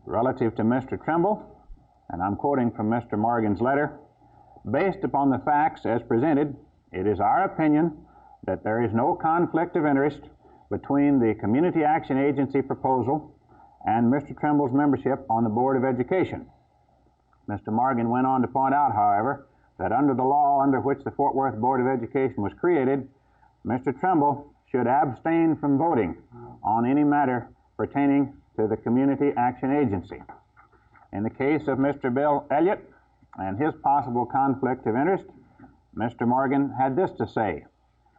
relative to Mr. Trimble, and I'm quoting from Mr. Morgan's letter, "Based upon the facts as presented, it is our opinion that there is no conflict of interest between the Community Action Agency proposal and Mr. Trimble's membership on the Board of Education." Mr. Morgan went on to point out, however, that under the law under which the Fort Worth Board of Education was created, Mr. Trimble should abstain from voting on any matter pertaining to the Community Action Agency. In the case of Mr. Bill Elliott and his possible conflict of interest, Mr. Morgan had this to say: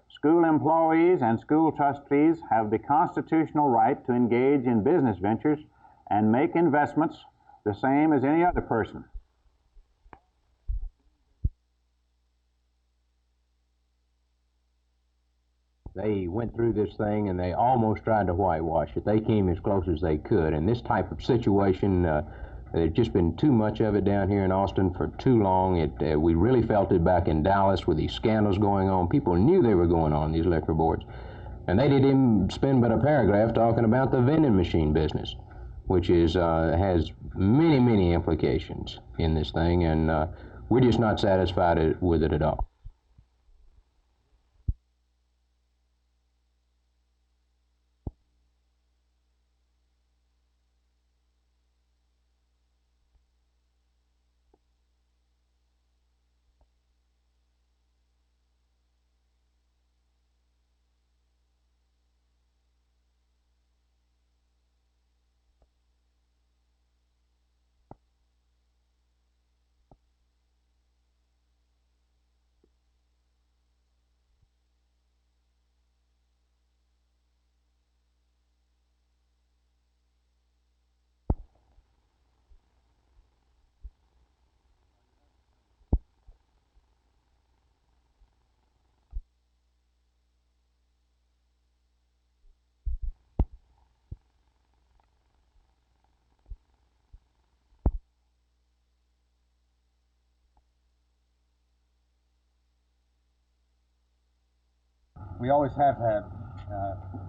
"School employees and school trustees have the constitutional right to engage in business ventures and make investments the same as any other person. They went through this thing and they almost tried to whitewash it. They came as close as they could. And this type of situation, there's just been too much of it down here in Austin for too long. We really felt it back in Dallas with these scandals going on. People knew they were going on, these liquor boards. And they didn't even spend but a paragraph talking about the vending machine business, which is has many, many implications in this thing. And we're just not satisfied with it at all. We always have had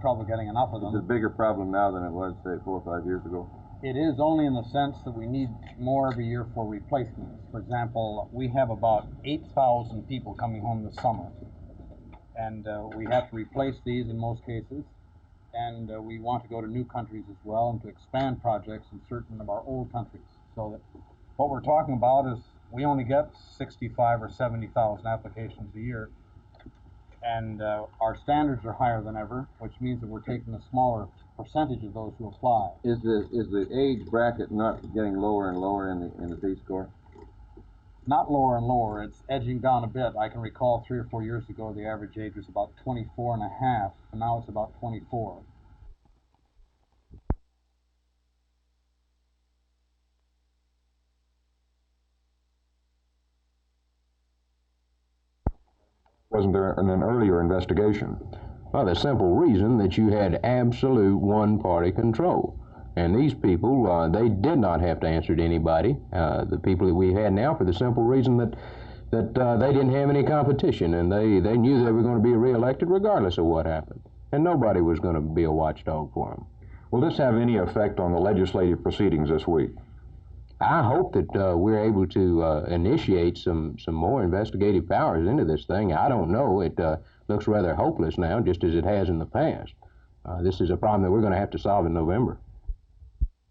trouble getting enough of them. It's a bigger problem now than it was, say, 4 or 5 years ago. It is only in the sense that we need more every year for replacements. For example, we have about 8,000 people coming home this summer, and we have to replace these in most cases, and we want to go to new countries as well and to expand projects in certain of our old countries. So that what we're talking about is we only get 65 or 70,000 applications a year, and our standards are higher than ever, which means that we're taking a smaller percentage of those who apply. Is the age bracket not getting lower and lower in the Z score? Not lower and lower, it's edging down a bit. I can recall 3 or 4 years ago the average age was about 24 and a half, and now it's about 24. Wasn't there an earlier investigation? Well, the simple reason that you had absolute one-party control. And these people, they did not have to answer to anybody, the people that we had now, for the simple reason that they didn't have any competition, and they knew they were going to be reelected regardless of what happened. And nobody was going to be a watchdog for them. Will this have any effect on the legislative proceedings this week? I hope that we're able to initiate some more investigative powers into this thing. I don't know. It looks rather hopeless now, just as it has in the past. This is a problem that we're going to have to solve in November.